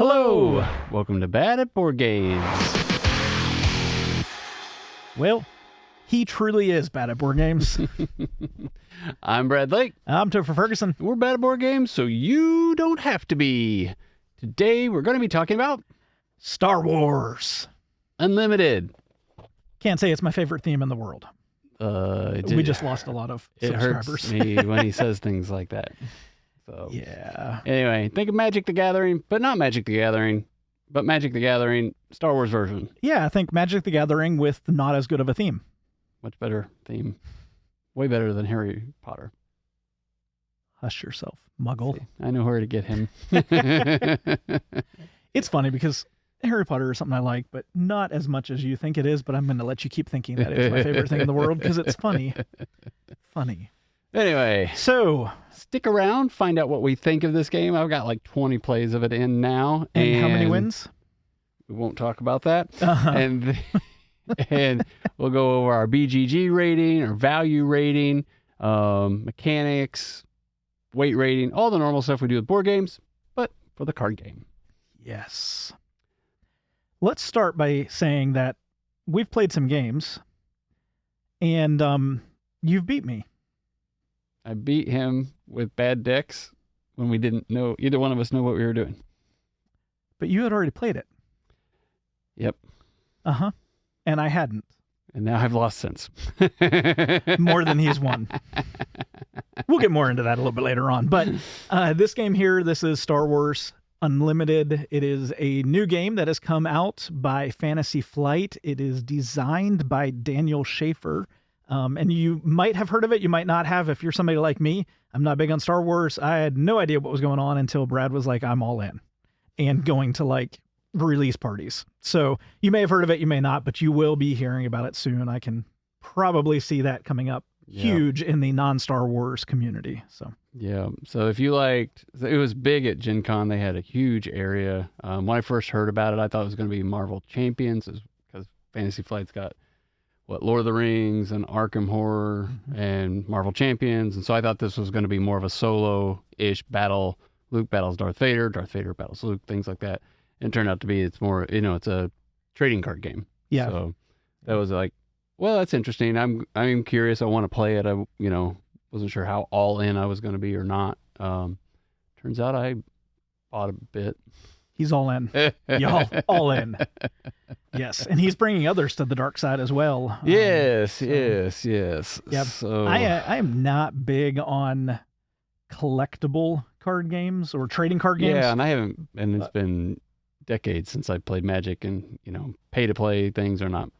Hello! Welcome to Bad at Board Games. Well, he truly is bad at board games. I'm Brad Lake. I'm Toph Ferguson. We're bad at board games, so you don't have to be. Today, we're going to be talking about Star Wars. Unlimited. Can't say it's my favorite theme in the world. We just lost a lot of subscribers. Hurts me when he says things like that. So yeah. Anyway, think of Magic the Gathering, but not Magic the Gathering, but Magic the Gathering Star Wars version. Yeah, I think Magic the Gathering with not as good of a theme. Much better theme. Way better than Harry Potter. Hush yourself, Muggle. See, I know where to get him. It's funny because Harry Potter is something I like, but not as much as you think it is, but I'm going to let you keep thinking that it's my favorite thing in the world because it's funny. Funny. Anyway, so stick around, find out what we think of this game. I've got like 20 plays of it in now. And how many wins? We won't talk about that. Uh-huh. And we'll go over our BGG rating, our value rating, mechanics, weight rating, all the normal stuff we do with board games, but for the card game. Yes. Let's start by saying that we've played some games, and you've beat me. I beat him with bad decks when we didn't know, either one of us know what we were doing. But you had already played it. Yep. Uh-huh. And I hadn't. And now I've lost since. More than he's won. We'll get more into that a little bit later on. But this game here, this is Star Wars Unlimited. It is a new game that has come out by Fantasy Flight. It is designed by Daniel Schaefer. And you might have heard of it. You might not have. If you're somebody like me, I'm not big on Star Wars. I had no idea what was going on until Brad was like, I'm all in. And going to like release parties. So you may have heard of it, you may not, but you will be hearing about it soon. I can probably see that coming up huge in the non-Star Wars community. So yeah. So if you liked, it was big at Gencon. They had a huge area. When I first heard about it, I thought it was going to be Marvel Champions because Fantasy Flight's got Lord of the Rings and Arkham Horror and Marvel Champions. And so I thought this was going to be more of a solo-ish battle. Luke battles Darth Vader battles Luke, things like that. And it turned out to be, it's more, it's a trading card game. Yeah. So that was like, well, that's interesting. I'm curious. I want to play it. I, wasn't sure how all in I was going to be or not. Turns out I bought a bit. He's all in. Y'all, all in. Yes. And he's bringing others to the dark side as well. Yes. Yep. So I am not big on collectible card games or trading card games. Yeah, and I haven't, and it's been decades since I played Magic, and pay to play things are not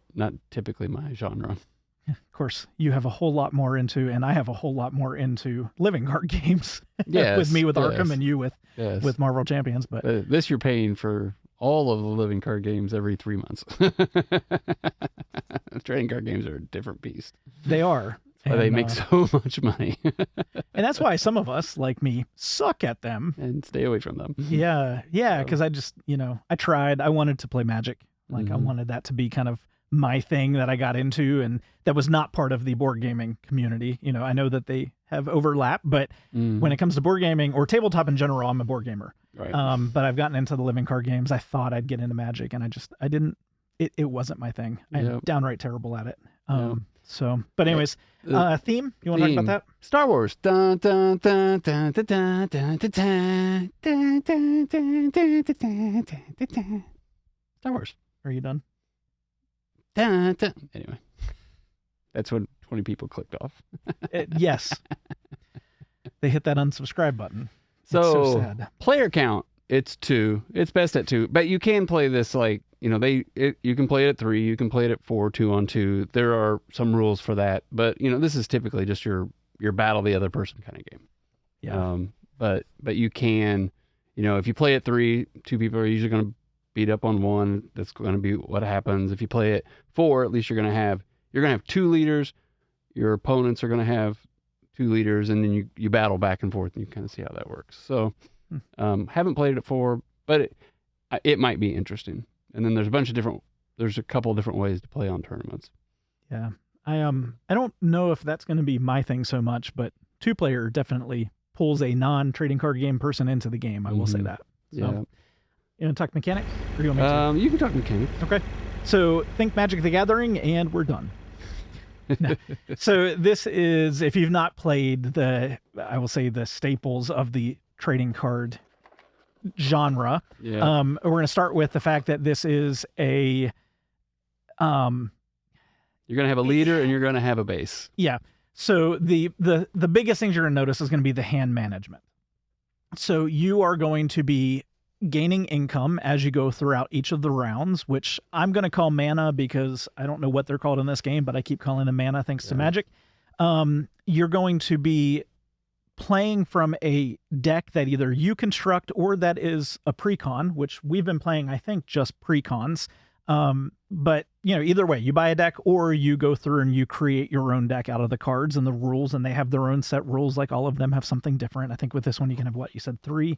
typically my genre. Of course, you have a whole lot more into, and I have a whole lot more into living card games. Yes, with me with Arkham and you with Marvel Champions. But this you're paying for all of the living card games every 3 months. Trading card games are a different beast. They are. And they make so much money. And that's why some of us, like me, suck at them. And stay away from them. Yeah, because I just, I tried. I wanted to play Magic. Like, I wanted that to be kind of my thing that I got into, and that was not part of the board gaming community. I know that they have overlap, but when it comes to board gaming or tabletop in general, I'm a board gamer. Right. But I've gotten into the living card games. I thought I'd get into Magic, and I didn't. It wasn't my thing. I'm downright terrible at it. So, but anyways, theme? You want to talk about that? Star Wars. Dun, dun, dun, dun, dun, dun, dun, dun, dun, dun, dun, dun, dun, dun, dun. Star Wars. Are you done? Dun, dun. Anyway, that's when 20 people clicked off. Yes. They hit that unsubscribe button. So sad. Player count, it's 2. It's best at 2. But you can play this like, you can play it at 3. You can play it at 4, 2-on-2. There are some rules for that. But, this is typically just your battle the other person kind of game. Yeah. But you can, if you play at 3, 2 people are usually going to beat up on one. That's going to be what happens. If you play at 4, at least you're going to have 2 leaders. Your opponents are going to have 2 leaders, and then you battle back and forth, and you kind of see how that works. So, haven't played it at 4, but it might be interesting. And then there's a couple of different ways to play on tournaments. Yeah. I don't know if that's going to be my thing so much, but 2-player definitely pulls a non-trading card game person into the game. I will say that. So, You want to talk mechanics? Or you want me to? You can talk mechanics. Okay. So think Magic the Gathering, and we're done. No. So this is, if you've not played I will say the staples of the trading card genre. Yeah. We're going to start with the fact that this is a. You're going to have a leader and you're going to have a base. Yeah. So the biggest things you're going to notice is going to be the hand management. So you are going to be gaining income as you go throughout each of the rounds, which I'm going to call mana because I don't know what they're called in this game, but I keep calling them mana thanks to Magic. You're going to be playing from a deck that either you construct or that is a precon, which we've been playing, I think, just precons. But either way, you buy a deck or you go through and you create your own deck out of the cards and the rules, and they have their own set rules. Like all of them have something different. I think with this one, you can have what you said, 3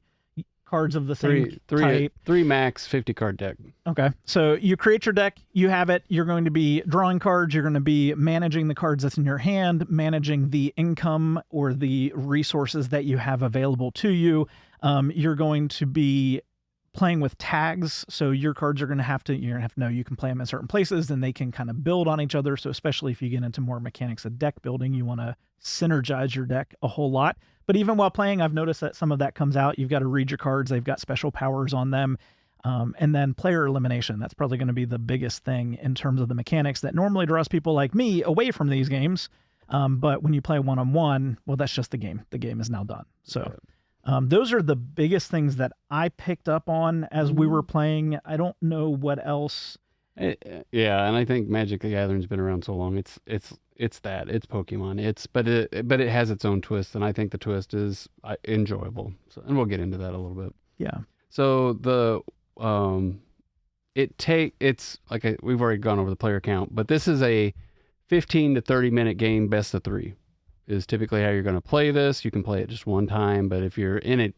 cards of the same type. 3 max 50 card deck. Okay. So you create your deck, you have it, you're going to be drawing cards, you're going to be managing the cards that's in your hand, managing the income or the resources that you have available to you. You're going to be playing with tags, so your cards are going to have to, you're going to have to know you can play them in certain places and they can kind of build on each other. So especially if you get into more mechanics of deck building, you want to synergize your deck a whole lot. But even while playing, I've noticed that some of that comes out. You've got to read your cards. They've got special powers on them. And then player elimination. That's probably going to be the biggest thing in terms of the mechanics that normally draws people like me away from these games. But when you play one-on-one, well, that's just the game. The game is now done. So those are the biggest things that I picked up on as we were playing. I don't know what else. Yeah, and I think Magic the Gathering's been around so long. It's Pokemon. But it has its own twist, and I think the twist is enjoyable. So, and we'll get into that a little bit. Yeah. So it's like we've already gone over the player count, but this is a 15 to 30 minute game, best of 3. Is typically how you're going to play this. You can play it just one time, but if you're in it,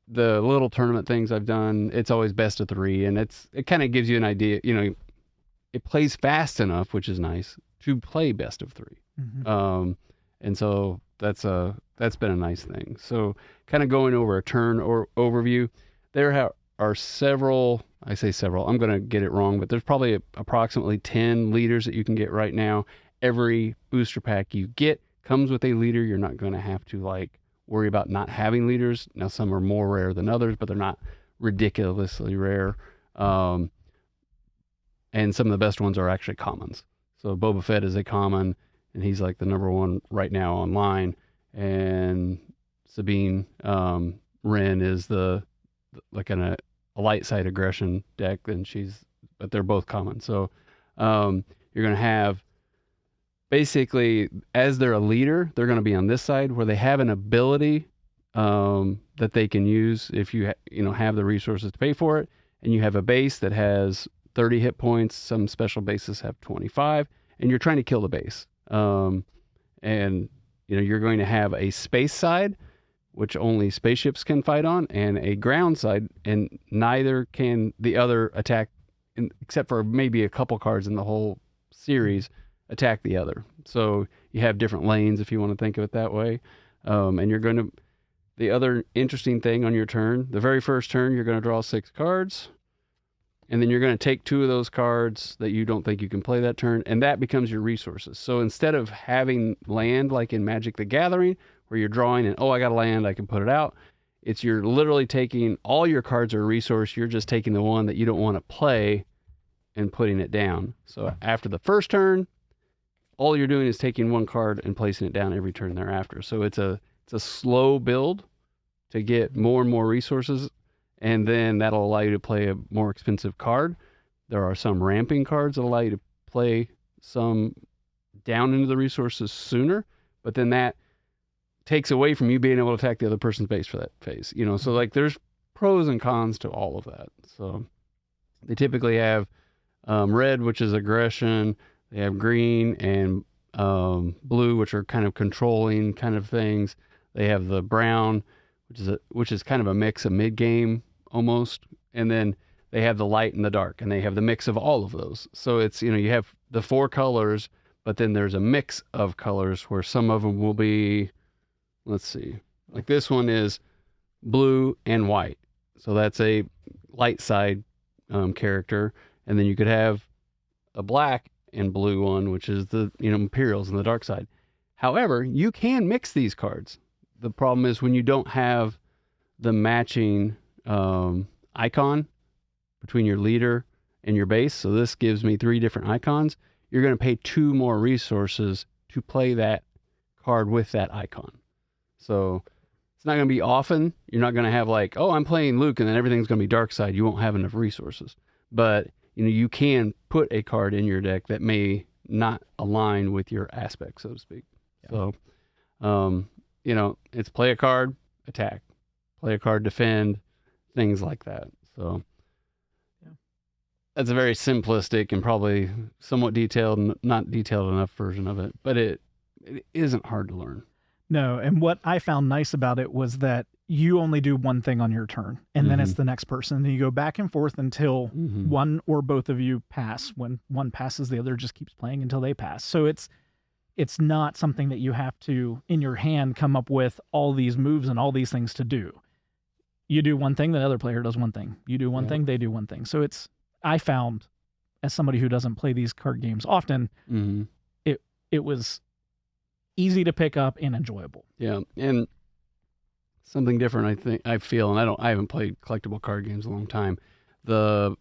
the little tournament things I've done, it's always best of 3, and it kind of gives you an idea. It plays fast enough, which is nice, to play best of 3. Mm-hmm. And so that's been a nice thing. So kind of going over a turn or overview, there are several. I say several. I'm going to get it wrong, but there's probably approximately 10 leaders that you can get right now. Every booster pack you get comes with a leader. You're not going to have to worry about not having leaders. Now, some are more rare than others, but they're not ridiculously rare. And some of the best ones are actually commons. So Boba Fett is a common, and he's like the number 1 right now online. And Sabine Wren is a light side aggression deck, but they're both common. So you're going to have, basically, as they're a leader, they're going to be on this side where they have an ability that they can use if you have the resources to pay for it, and you have a base that has 30 hit points. Some special bases have 25, and you're trying to kill the base. And you're going to have a space side, which only spaceships can fight on, and a ground side, and neither can the other attack, except for maybe a couple cards in the whole series, attack the other. So you have different lanes, if you want to think of it that way. And the other interesting thing on your turn, the very first turn, you're going to draw 6 cards, and then you're going to take 2 of those cards that you don't think you can play that turn, and that becomes your resources. So instead of having land like in Magic the Gathering, where you're drawing and, I got a land, I can put it out, you're literally taking all your cards are a resource. You're just taking the one that you don't want to play and putting it down. So after the first turn, all you're doing is taking 1 card and placing it down every turn thereafter. So it's a slow build to get more and more resources, and then that'll allow you to play a more expensive card. There are some ramping cards that allow you to play some down into the resources sooner, but then that takes away from you being able to attack the other person's base for that phase. So there's pros and cons to all of that. So they typically have red, which is aggression. They have green and blue, which are kind of controlling kind of things. They have the brown, which is kind of a mix of mid-game almost. And then they have the light and the dark, and they have the mix of all of those. So it's, you have the 4 colors, but then there's a mix of colors where some of them will be, let's see, like this one is blue and white. So that's a light side character, and then you could have a black and blue one, which is the Imperials and the dark side. However, you can mix these cards. The problem is when you don't have the matching icon between your leader and your base. So this gives me 3 different icons. You're going to pay 2 more resources to play that card with that icon. So it's not going to be often. You're not going to have like, oh, I'm playing Luke and then everything's going to be dark side. You won't have enough resources. But you can put a card in your deck that may not align with your aspect, so to speak. Yeah. So, it's play a card, attack, play a card, defend, things like that. So that's a very simplistic and probably somewhat detailed, not detailed enough version of it, but it isn't hard to learn. No, and what I found nice about it was that you only do one thing on your turn, and then it's the next person. And you go back and forth until one or both of you pass. When one passes, the other just keeps playing until they pass. So it's not something that you have to, in your hand, come up with all these moves and all these things to do. You do one thing, the other player does one thing. You do one thing, they do one thing. So I found, as somebody who doesn't play these card games often, it was easy to pick up and enjoyable. Yeah, and something different, I feel, and I haven't played collectible card games in a long time. The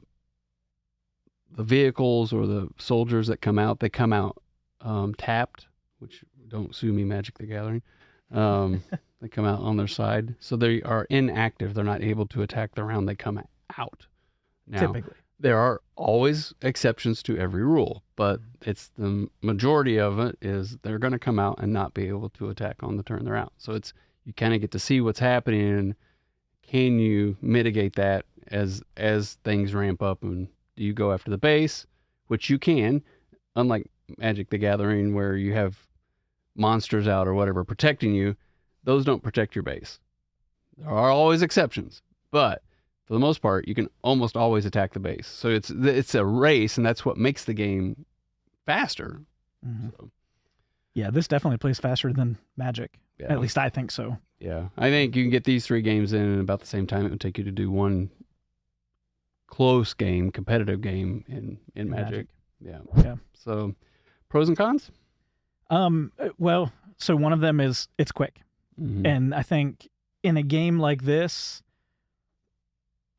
vehicles or the soldiers that come out, they come out tapped, which don't sue me, Magic the Gathering. They come out on their side, so they are inactive. They're not able to attack the round. They come out. Now, typically, there are always exceptions to every rule, but it's the majority of it is they're going to come out and not be able to attack on the turn they're out. So you kind of get to see what's happening, and can you mitigate that as things ramp up, and do you go after the base, which you can, unlike Magic the Gathering where you have monsters out or whatever protecting you. Those don't protect your base. There are always exceptions, but for the most part, you can almost always attack the base. So it's a race, and that's what makes the game faster. So. Yeah, this definitely plays faster than Magic. Yeah. At least I think so. Yeah, I think you can get these 3 games in about the same time it would take you to do one close game, competitive game in Magic. Yeah. So, pros and cons? Well, so one of them is it's quick. And I think in a game like this,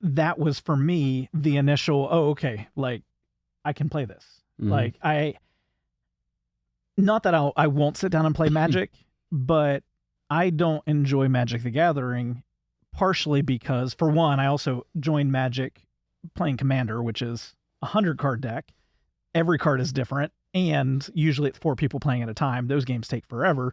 that was for me the initial, okay, like I can play this. Like not that I won't sit down and play Magic, but I don't enjoy Magic the Gathering, partially because, for one, I also joined Magic playing Commander, which is a 100-card deck. Every card is different, and usually it's 4 people playing at a time. Those games take forever.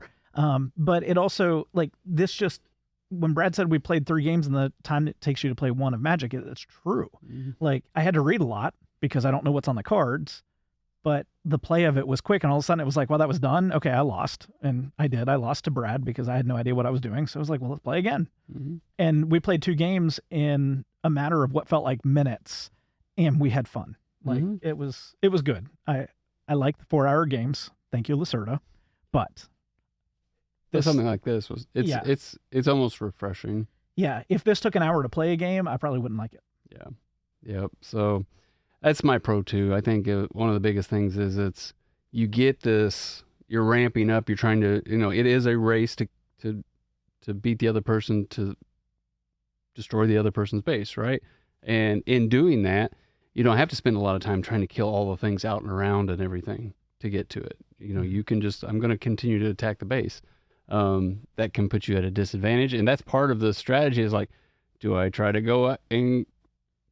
But it also, like, this just, when Brad said we played 3 games in the time it takes you to play 1 of Magic, it's true. Like, I had to read a lot because I don't know what's on the cards, but the play of it was quick, and all of a sudden it was like, well, that was done. Okay, I lost. And I did. I lost to Brad because I had no idea what I was doing. So I was like, well, let's play again. And we played 2 games in a matter of what felt like minutes, and we had fun. Like, it was good. I like the 4-hour games. Thank you, Lacerda. But something like this it's almost refreshing. Yeah, if this took an hour to play a game, I probably wouldn't like it. Yep. So that's my pro too. I think one of the biggest things is you get this, you're ramping up, you're trying to, it is a race to beat the other person, to destroy the other person's base, right? And in doing that, you don't have to spend a lot of time trying to kill all the things out and around and everything to get to it. You can just, I'm going to continue to attack the base. That can put you at a disadvantage. And that's part of the strategy, is like, do I try to go and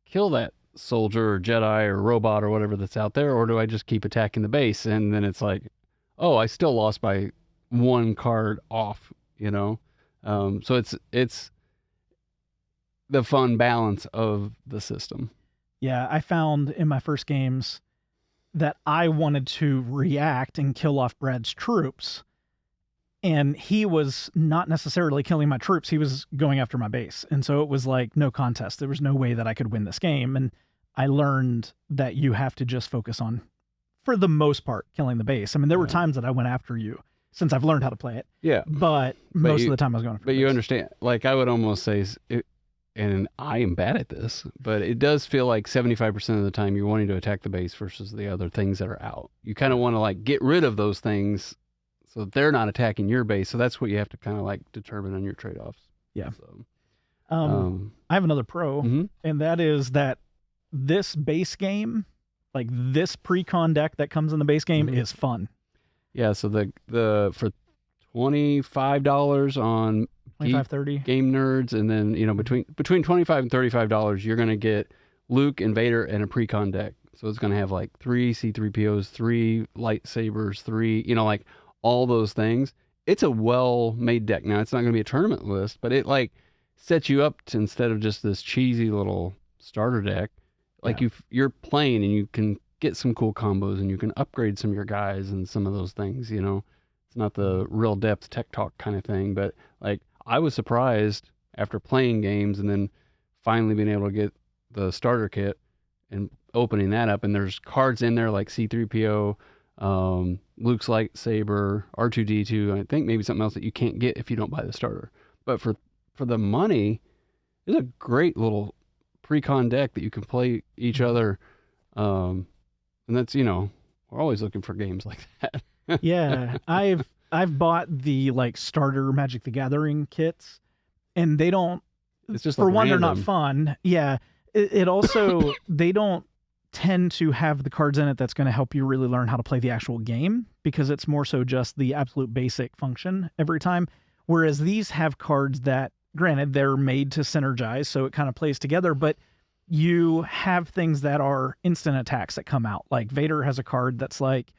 kill that soldier or Jedi or robot or whatever that's out there, or do I just keep attacking the base? And then it's like, oh, I still lost by 1 card off, so it's the fun balance of the system. Yeah, I found in my first games that I wanted to react and kill off Brad's troops, and he was not necessarily killing my troops. He was going after my base. And so it was like no contest. There was no way that I could win this game. And I learned that you have to just focus on, for the most part, killing the base. I mean, there were times that I went after you since I've learned how to play it. Yeah. But most of the time I was going for But you understand, like, I would almost say and I am bad at this, but it does feel like 75% of the time you're wanting to attack the base versus the other things that are out. You kind of want to like get rid of those things so that they're not attacking your base. So that's what you have to kind of like determine on your trade-offs. Yeah. So, I have another pro, and that is that this base game, like this pre-con deck that comes in the base game, is fun. Yeah. So the for $25 on 25-30 Game Nerds, and then between $25 and $35 you're going to get Luke and Vader and a pre-con deck. So it's going to have like 3 C3POs, 3 lightsabers, 3 like all those things. It's a well-made deck. Now it's not going to be a tournament list, but it like sets you up to, instead of just this cheesy little starter deck, like you're playing and you can get some cool combos and you can upgrade some of your guys and some of those things. It's not the real depth tech talk kind of thing, but like I was surprised after playing games and then finally being able to get the starter kit and opening that up, and there's cards in there like C3PO, Luke's lightsaber, R2D2, I think maybe something else that you can't get if you don't buy the starter. But for the money, it's a great little pre-con deck that you can play each other, and that's we're always looking for games like that. Yeah, I've bought the like starter Magic the Gathering kits, and they don't. It's just for like one, random. they're not fun. Yeah, it also they don't tend to have the cards in it that's going to help you really learn how to play the actual game, because it's more so just the absolute basic function every time. Whereas these have cards that, granted, they're made to synergize, so it kind of plays together, but you have things that are instant attacks that come out. Like Vader has a card that's like,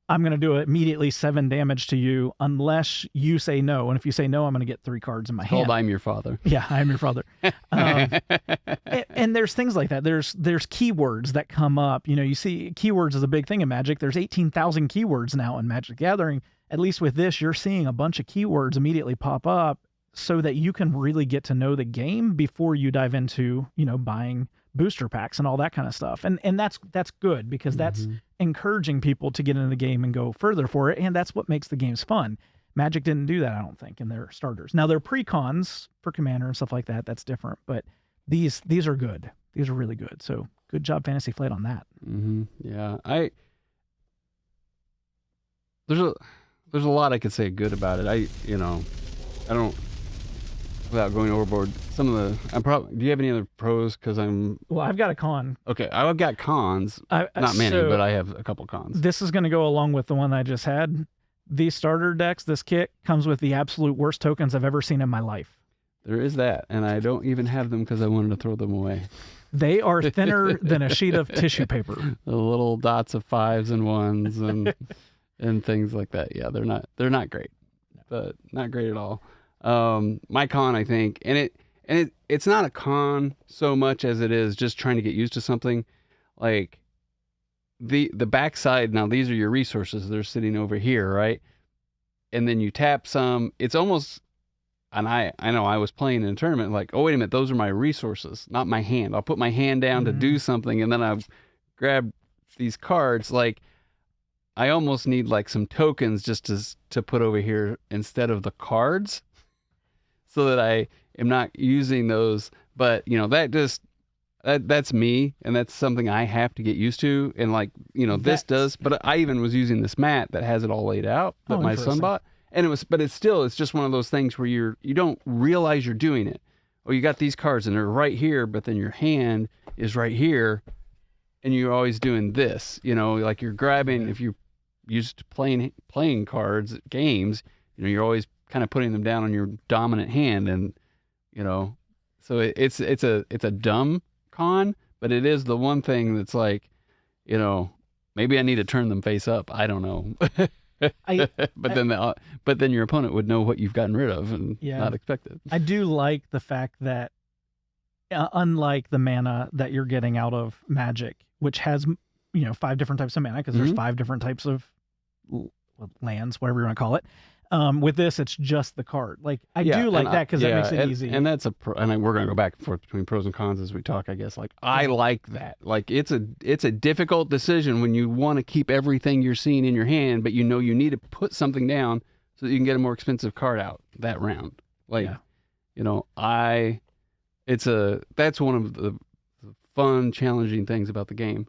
I'm going to do immediately 7 damage to you unless you say no. And if you say no, I'm going to get 3 cards in my hand. I'm your father. Yeah, I am your father. And there's things like that. There's keywords that come up. You see keywords is a big thing in Magic. There's 18,000 keywords now in Magic the Gathering. At least with this, you're seeing a bunch of keywords immediately pop up so that you can really get to know the game before you dive into, buying booster packs and all that kind of stuff. And that's good, because that's encouraging people to get into the game and go further for it. And that's what makes the games fun. Magic didn't do that, I don't think, in their starters. Now, their pre-cons for Commander and stuff like that, that's different. But these are good. These are really good. So good job, Fantasy Flight, on that. Yeah. There's a lot I could say good about it. I don't, without going overboard, do you have any other pros? Well, I've got a con. Okay, I've got cons. Not many, but I have a couple cons. This is going to go along with the one I just had. These starter decks, this kit comes with the absolute worst tokens I've ever seen in my life. There is that, and I don't even have them because I wanted to throw them away. They are thinner than a sheet of tissue paper. The little dots of 5s and 1s and things like that. Yeah, they're not great, but not great at all. My con, I think, and it's not a con so much as it is just trying to get used to something. Like the backside, now these are your resources, they're sitting over here, right? And then you tap some, it's almost, and I know I was playing in a tournament, like, oh, wait a minute, those are my resources, not my hand. I'll put my hand down to do something, and then I grab these cards. Like, I almost need like some tokens just to put over here instead of the cards, so that I am not using those. But that's me, and that's something I have to get used to. And like, this does, but I even was using this mat that has it all laid out that my son bought. And it's just one of those things where you don't realize you're doing it. Oh, you got these cards and they're right here, but then your hand is right here, and you're always doing this, like you're grabbing, if you're used to playing cards, games, you're always kind of putting them down on your dominant hand. And, so it's a dumb con, but it is the one thing that's like, maybe I need to turn them face up. I don't know. But then your opponent would know what you've gotten rid of and not expect it. I do like the fact that, unlike the mana that you're getting out of Magic, which has 5 different types of mana, because there's 5 different types of lands, whatever you want to call it. With this, it's just the card. Like, I do like that, because that makes it easy. And that's and we're going to go back and forth between pros and cons as we talk, I guess. Like, I like that. Like, it's a difficult decision when you want to keep everything you're seeing in your hand, but you need to put something down so that you can get a more expensive card out that round. Like, that's one of the fun, challenging things about the game.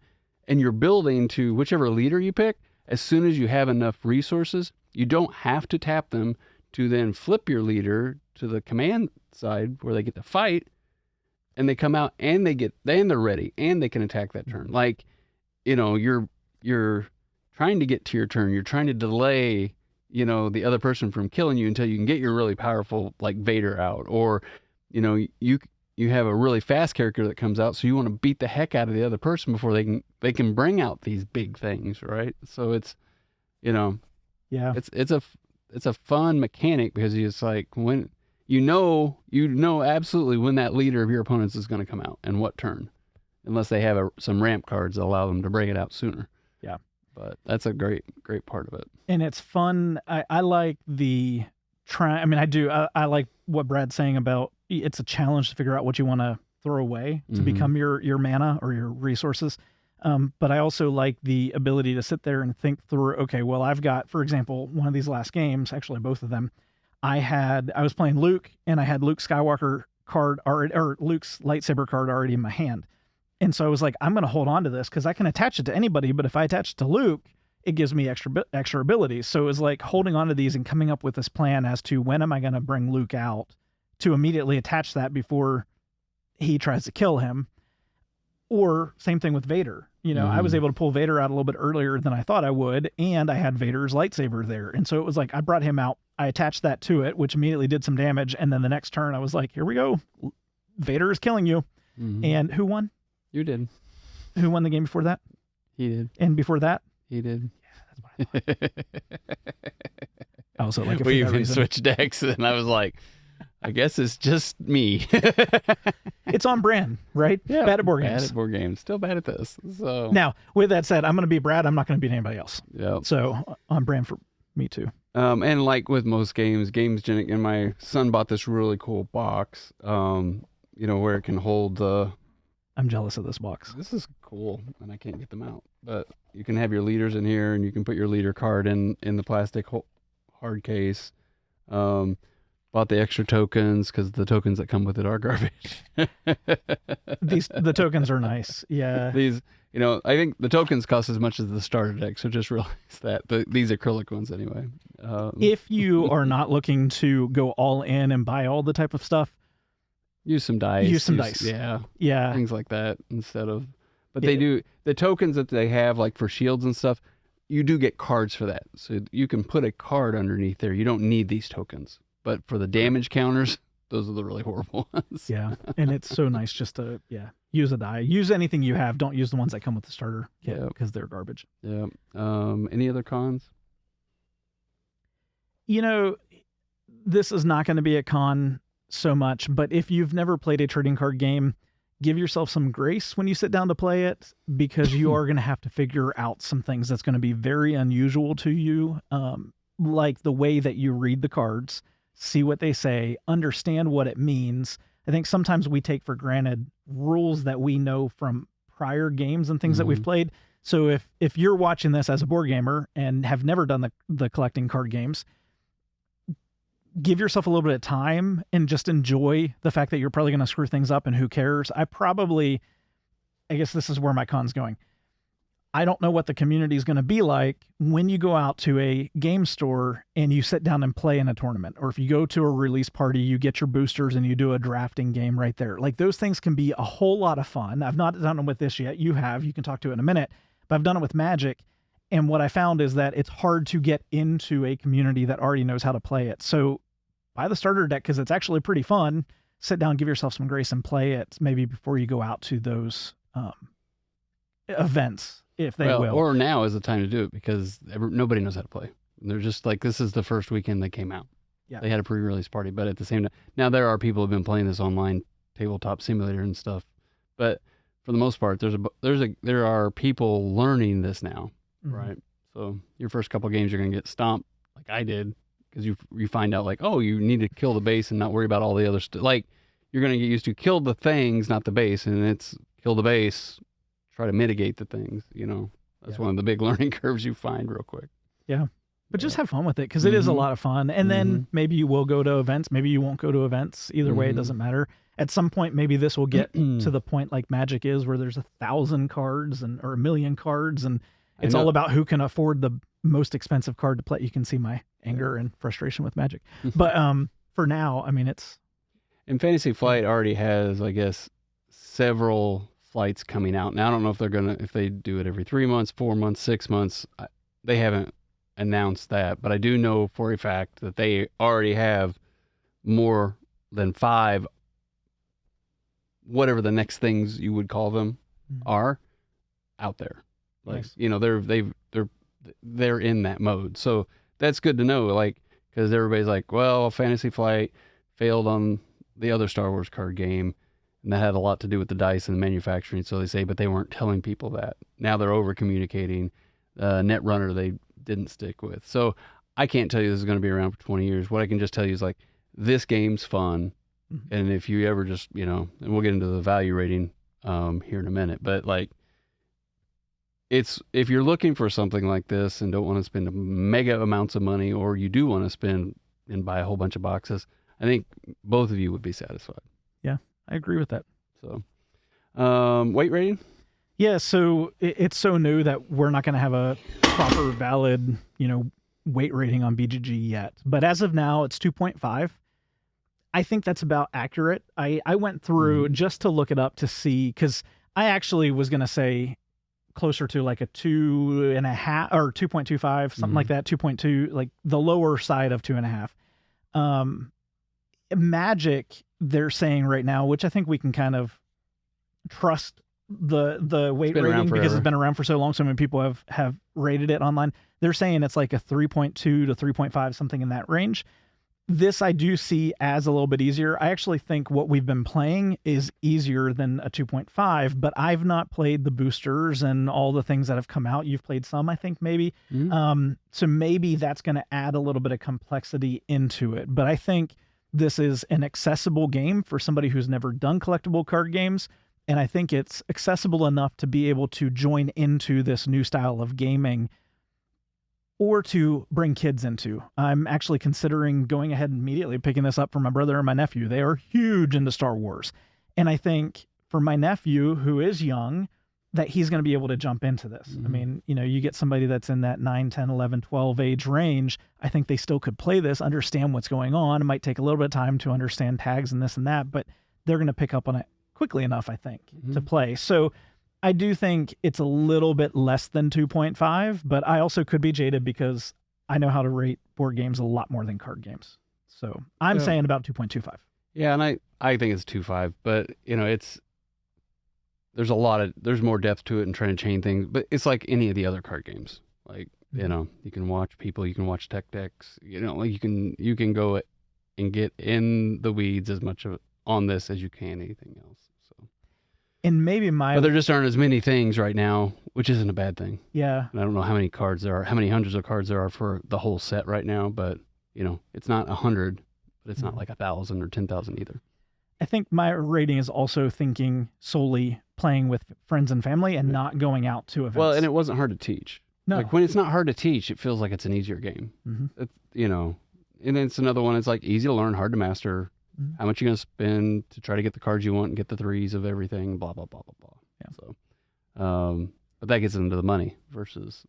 And you're building to whichever leader you pick. As soon as you have enough resources, you don't have to tap them to then flip your leader to the command side where they get to fight, and they come out and they're ready and they can attack that turn. Like, you're trying to get to your turn. You're trying to delay, the other person from killing you until you can get your really powerful, like Vader out, or, you have a really fast character that comes out, so you want to beat the heck out of the other person before they can bring out these big things, right? So it's, it's a fun mechanic because it's like when you know absolutely when that leader of your opponents is going to come out and what turn, unless they have some ramp cards that allow them to bring it out sooner. Yeah, but that's a great part of it. And it's fun. I like the I like what Brad's saying about it's a challenge to figure out what you want to throw away to become your mana or your resources. But I also like the ability to sit there and think through, okay, well, I've got, for example, one of these last games, actually both of them, I was playing Luke, and I had Luke Skywalker card already, or Luke's lightsaber card already in my hand. And so I was like, I'm going to hold on to this because I can attach it to anybody, but if I attach it to Luke, it gives me extra abilities. So it was like holding on to these and coming up with this plan as to when am I going to bring Luke out to immediately attach that before he tries to kill him. Or same thing with Vader. I was able to pull Vader out a little bit earlier than I thought I would, and I had Vader's lightsaber there. And so it was like I brought him out, I attached that to it, which immediately did some damage, and then the next turn I was like, here we go. Vader is killing you. And who won? You did. Who won the game before that? He did. And before that? He did. Yeah, that's what I thought. I also like it for we that even reason. switched decks, and I was like, I guess it's just me. It's on brand, right? Yeah, bad at board games. Bad at board games. Still bad at this. So now, with that said, I'm going to be Brad. I'm not going to beat anybody else. Yeah. So on brand for me too. And like with most games, Genic, and my son bought this really cool box. Where it can hold the. I'm jealous of this box. This is cool, and I can't get them out. But you can have your leaders in here, and you can put your leader card in the plastic hard case. Bought the extra tokens because the tokens that come with it are garbage. The tokens are nice. Yeah. These, I think the tokens cost as much as the starter deck. So just realize that these acrylic ones anyway. If you are not looking to go all in and buy all the type of stuff, use some dice. Yeah. Things like that instead of. But they do the tokens that they have like for shields and stuff. You do get cards for that, so you can put a card underneath there. You don't need these tokens. But for the damage counters, those are the really horrible ones. Yeah, and it's so nice just to, use a die. Use anything you have. Don't use the ones that come with the starter kit because they're garbage. Yeah. Any other cons? This is not going to be a con so much, but if you've never played a trading card game, give yourself some grace when you sit down to play it because you are going to have to figure out some things that's going to be very unusual to you, like the way that you read the cards. See what they say, understand what it means. I think sometimes we take for granted rules that we know from prior games and things that we've played. So if you're watching this as a board gamer and have never done the collecting card games, give yourself a little bit of time and just enjoy the fact that you're probably going to screw things up and who cares. I guess this is where my con's going. I don't know what the community is going to be like when you go out to a game store and you sit down and play in a tournament, or if you go to a release party, you get your boosters and you do a drafting game right there. Like those things can be a whole lot of fun. I've not done it with this yet. You have, you can talk to it in a minute, but I've done it with Magic. And what I found is that it's hard to get into a community that already knows how to play it. So buy the starter deck because it's actually pretty fun. Sit down, give yourself some grace and play it maybe before you go out to those events. If they will. Or now is the time to do it because nobody knows how to play. They're just like, this is the first weekend they came out. Yeah. They had a pre-release party, but at the same time, now there are people who have been playing this online tabletop simulator and stuff. But for the most part, there are people learning this now, right? So your first couple games, you're going to get stomped like I did because you find out like, oh, you need to kill the base and not worry about all the other stuff. Like you're going to get used to kill the things, not the base, and it's kill the base. Try to mitigate the things, That's one of the big learning curves you find real quick. Yeah. But just have fun with it because it is a lot of fun. And then maybe you will go to events. Maybe you won't go to events. Either way, it doesn't matter. at some point, maybe this will get to the point like Magic is, where there's 1,000 cards or 1,000,000 cards, and it's all about who can afford the most expensive card to play. You can see my anger and frustration with Magic, but for now, I mean, it's. And Fantasy Flight already has, I guess, several flights coming out. Now I don't know if they do it every 3 months, 4 months, 6 months. They haven't announced that, but I do know for a fact that they already have more than 5, whatever the next things you would call them are, out there. Like, nice. They're in that mode. So that's good to know, like, because everybody's like, well, Fantasy Flight failed on the other Star Wars card game, and that had a lot to do with the dice and the manufacturing, so they say, but they weren't telling people that. Now they're over communicating. Netrunner they didn't stick with. So I can't tell you this is going to be around for 20 years. What I can just tell you is, like, this game's fun, and if you ever just, and we'll get into the value rating here in a minute, but like, if you're looking for something like this and don't want to spend mega amounts of money, or you do want to spend and buy a whole bunch of boxes, I think both of you would be satisfied. Yeah, I agree with that. So, weight rating? Yeah, so it's so new that we're not going to have a proper, valid, weight rating on BGG yet. But as of now, it's 2.5. I think that's about accurate. I went through just to look it up to see, because I actually was going to say closer to like a 2.5 or 2.25, something like that, 2.2, like the lower side of 2.5. Magic, they're saying right now, which I think we can kind of trust the weight rating because it's been around for so long. So many people have rated it online. They're saying it's like a 3.2 to 3.5, something in that range. This I do see as a little bit easier. I actually think what we've been playing is easier than a 2.5, but I've not played the boosters and all the things that have come out. You've played some, I think, maybe. So maybe that's going to add a little bit of complexity into it. But I think this is an accessible game for somebody who's never done collectible card games. And I think it's accessible enough to be able to join into this new style of gaming, or to bring kids into. I'm actually considering going ahead and immediately picking this up for my brother and my nephew. They are huge into Star Wars. And I think for my nephew, who is young, that he's going to be able to jump into this. I mean, you get somebody that's in that 9, 10, 11, 12 age range. I think they still could play this, understand what's going on. It might take a little bit of time to understand tags and this and that, but they're going to pick up on it quickly enough, I think, to play. So I do think it's a little bit less than 2.5, but I also could be jaded because I know how to rate board games a lot more than card games. So I'm saying about 2.25. Yeah, and I think it's 2.5, but there's more depth to it and trying to chain things, but it's like any of the other card games. Like, you can watch people, you can watch tech decks, like you can go and get in the weeds as much of on this as you can anything else. And maybe but there just aren't as many things right now, which isn't a bad thing. Yeah. And I don't know how many cards there are, how many hundreds of cards there are for the whole set right now, but it's not 100, but it's not like 1,000 or 10,000 either. I think my rating is also thinking solely playing with friends and family and not going out to events. Well, and it wasn't hard to teach. No. Like, when it's not hard to teach, it feels like it's an easier game. And it's another one. It's like easy to learn, hard to master. How much you going to spend to try to get the cards you want and get the 3s of everything, blah, blah, blah, blah, blah. Yeah. So, but that gets into the money versus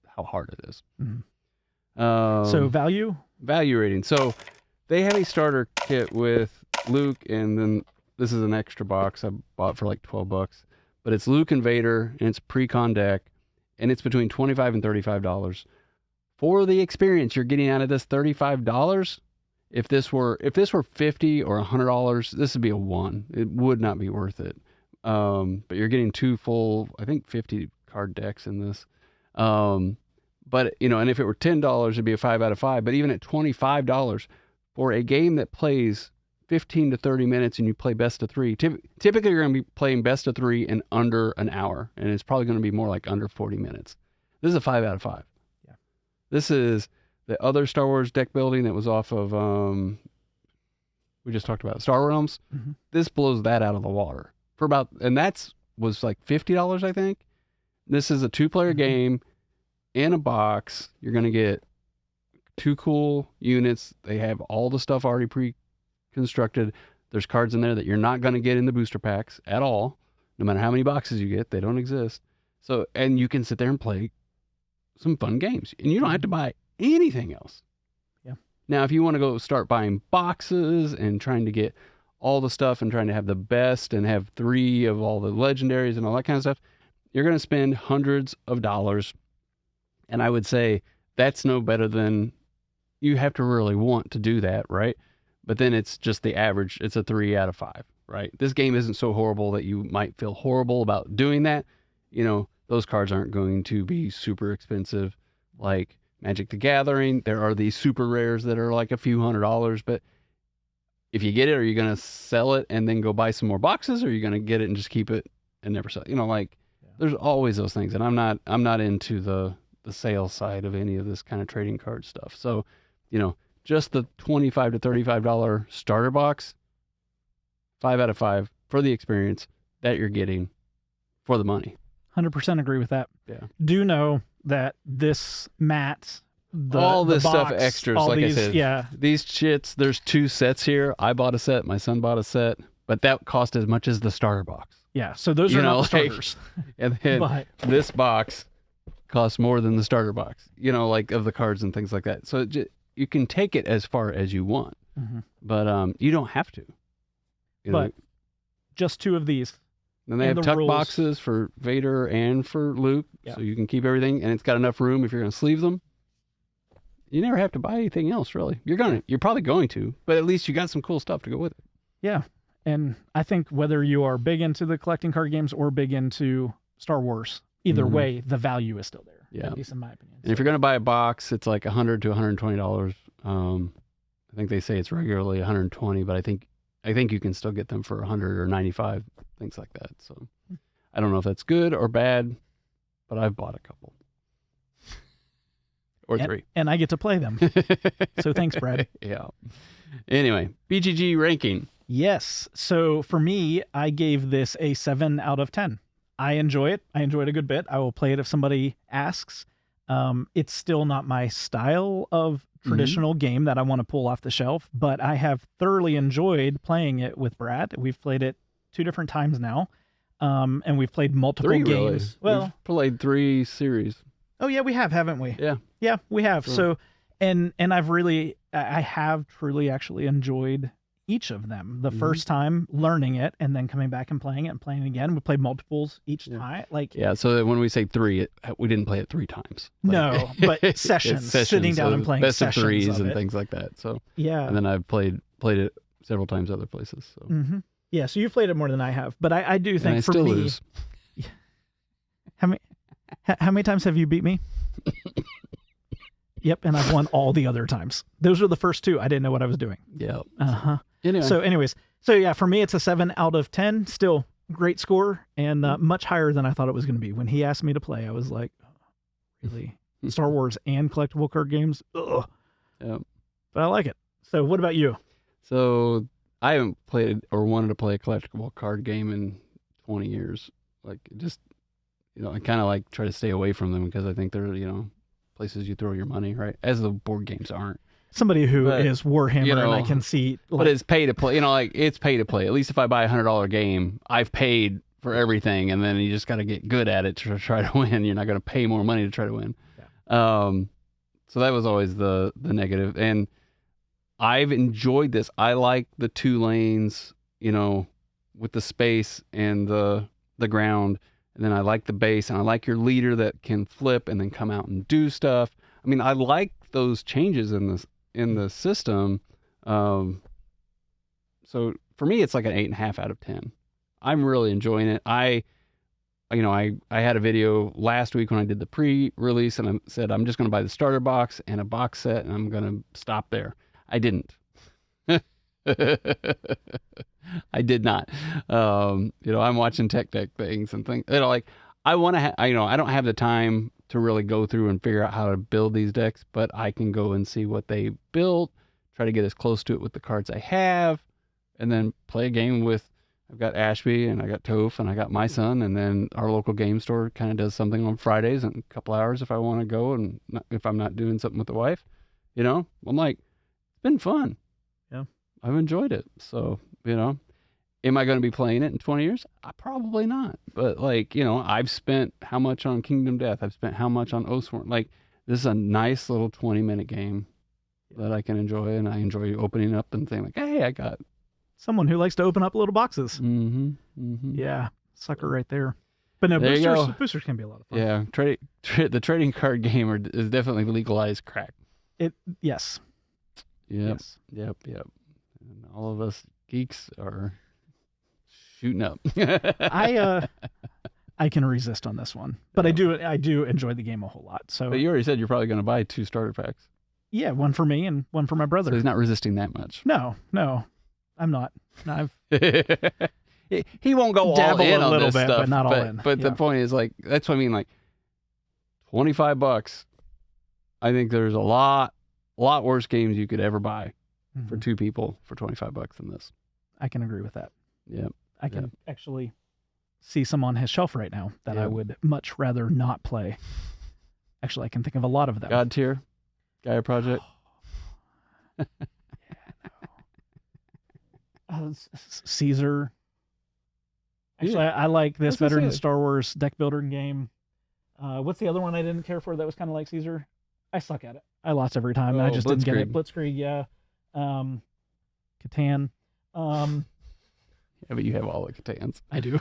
how hard it is. So value rating. So they have a starter kit with Luke, and then this is an extra box I bought for like $12, but it's Luke and Vader, and it's pre-con deck, and it's between $25 and $35. For the experience you're getting out of this $35, if this were $50 or $100, this would be a 1. It would not be worth it. But you're getting 2 full, I think 50 card decks in this. But and if it were $10, it'd be a 5 out of 5. But even at $25 for a game that plays 15 to 30 minutes and you play best of 3, typically you're going to be playing best of 3 in under an hour, and it's probably going to be more like under 40 minutes. This is a 5 out of 5. Yeah. This is the other Star Wars deck building that was off of, we just talked about Star Realms. This blows that out of the water and was like $50, I think. This is a 2-player game in a box. You're going to get 2 cool units. They have all the stuff already pre-constructed. There's cards in there that you're not going to get in the booster packs at all. No matter how many boxes you get, they don't exist. So, and you can sit there and play some fun games, and you don't have to buy anything else. Yeah. Now, if you want to go start buying boxes and trying to get all the stuff and trying to have the best and have 3 of all the legendaries and all that kind of stuff, you're going to spend hundreds of dollars. And I would say that's no better than, you have to really want to do that, right? But then it's just the average. It's a 3 out of 5, right? This game isn't so horrible that you might feel horrible about doing that. You know, those cards aren't going to be super expensive like Magic the Gathering. There are these super rares that are like a few $100s, but if you get it, are you going to sell it and then go buy some more boxes, or are you going to get it and just keep it and never sell it? You know, like there's always those things, and I'm not into the sales side of any of this kind of trading card stuff. So, you know, just the $25 to $35 starter box, 5 out of 5 for the experience that you're getting for the money. 100% agree with that. Yeah. Do know that this mat, all this the box, stuff extras, all like these, I said, yeah, these shits, there's 2 sets here. I bought a set, my son bought a set, but that cost as much as the starter box. yeah. So those You are know, not the like- starters. And then But this box costs more than the starter box, you know, like of the cards and things like that. So you can take it as far as you want, but you don't have to. You know? But just 2 of these. Then they and have the tuck rules. boxes for Vader and for Luke, Yeah. so you can keep everything, and it's got enough room if you're going to sleeve them. You never have to buy anything else, really. You're probably going to, but at least you got some cool stuff to go with it. Yeah. And I think whether you are big into the collecting card games or big into Star Wars, either Mhm. way, the value is still there. Yeah. At least in my opinion. And if you're going to buy a box, it's like $100 to $120. I think they say it's regularly $120, but I think you can still get them for $100 or $95, things like that. So I don't know if that's good or bad, but I've bought a couple. Or 3. And I get to play them. So thanks, Brad. Yeah. Anyway, BGG ranking. Yes. So for me, I gave this a 7 out of 10. I enjoy it. I enjoy it a good bit. I will play it if somebody asks. It's still not my style of traditional game that I want to pull off the shelf, but I have thoroughly enjoyed playing it with Brad. We've played it 2 different times now, and we've played multiple 3 games. really. Well, We've played 3 series. oh yeah, we have, haven't we? Yeah. Yeah, we have. Sure. So, and I have truly actually enjoyed each of them. The first time learning it and then coming back and playing it and playing it again. We played multiples each time. Like, Yeah, so when we say 3, we didn't play it 3 times. no, but It's sessions, sitting down so and playing best of sessions 3s of and it. things like that. So Yeah. and then I've played it several times other places. So Yeah. So you've played it more than I have, but I do and think I for still me, lose. how many times have you beat me? Yep. And I've won all the other times. Those were the first 2. I didn't know what I was doing. Yeah. Uh-huh. Anyway, So yeah, for me, it's a 7 out of 10. Still great score and much higher than I thought it was going to be. When he asked me to play, I was like, oh, really? Star Wars and collectible card games? Ugh. yeah. But I like it. So what about you? So I haven't played or wanted to play a collectible card game in 20 years. Like, just, you know, I kind of like try to stay away from them because I think they're, you know, places you throw your money, right? As the board games aren't. Somebody who But, is Warhammer, you know, and I can see. Like, But it's pay to play. You know, like, it's pay to play. At least if I buy a $100 game, I've paid for everything, and then you just got to get good at it to try to win. You're not going to pay more money to try to win. Yeah. So that was always the negative. And I've enjoyed this. I like the 2 lanes, you know, with the space and the ground. And then I like the base, and I like your leader that can flip and then come out and do stuff. I mean, I like those changes in the system. So for me, it's like an 8.5 out of 10. I'm really enjoying it. I had a video last week when I did the pre-release, and I said I'm just going to buy the starter box and a box set, and I'm going to stop there. I didn't. I did not. You know, I'm watching tech things and things. You know, like I want to. I don't have the time to really go through and figure out how to build these decks, but I can go and see what they built, try to get as close to it with the cards I have, and then play a game with. I've got Ashby and I got Toph and I got my son, and then our local game store kind of does something on Fridays in a couple hours if I want to go, and if I'm not doing something with the wife, you know, I'm like, it's been fun. Yeah. I've enjoyed it. So You know, am I going to be playing it in 20 years? Probably not. But like, you know, I've spent how much on Kingdom Death? I've spent how much on Oathsworn? Like, this is a nice little 20-minute game that I can enjoy, and I enjoy opening up and saying like, hey, I got someone who likes to open up little boxes. Mm-hmm. Mm-hmm. Yeah, sucker right there. But no, There boosters can be a lot of fun. Yeah, the trading card game is definitely legalized crack. Yes. Yep. Yes. Yep. And all of us geeks are shooting up. I can resist on this one, but I do enjoy the game a whole lot. So, but you already said you're probably going to buy 2 starter packs. Yeah, one for me and one for my brother. So he's not resisting that much. No, I'm not. I've he won't go all in on this stuff, but not all in. But the point is, like, that's what I mean. Like, $25. I think there's a lot worse games you could ever buy for 2 people for $25 than this. I can agree with that. Yep. I can actually see some on his shelf right now that I would much rather not play. Actually, I can think of a lot of them. God Tier, Gaia Project. Caesar. Actually, I like this better than the Star Wars deck builder game. What's the other one I didn't care for that was kind of like Caesar? I suck at it. I lost every time. I just didn't get it. Blitzkrieg, yeah. Catan. Yeah, but you have all the Catans. I do.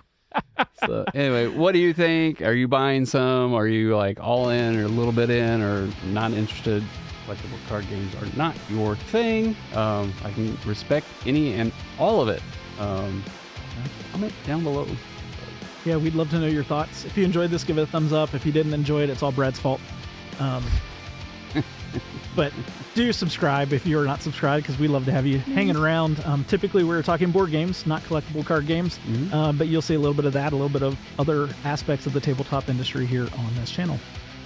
So anyway, what do you think? Are you buying some? Are you like all in or a little bit in or not interested? Collectible card games are not your thing. I can respect any and all of it. Comment down below. Yeah, we'd love to know your thoughts. If you enjoyed this, give it a thumbs up. If you didn't enjoy it, it's all Brad's fault. But do subscribe if you're not subscribed, because we love to have you hanging around. Typically, we're talking board games, not collectible card games. But you'll see a little bit of that, a little bit of other aspects of the tabletop industry here on this channel.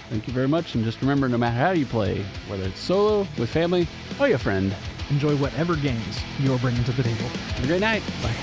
Thank you very much. And just remember, no matter how you play, whether it's solo, with family, or your friend, enjoy whatever games you're bringing to the table. Have a great night. Bye.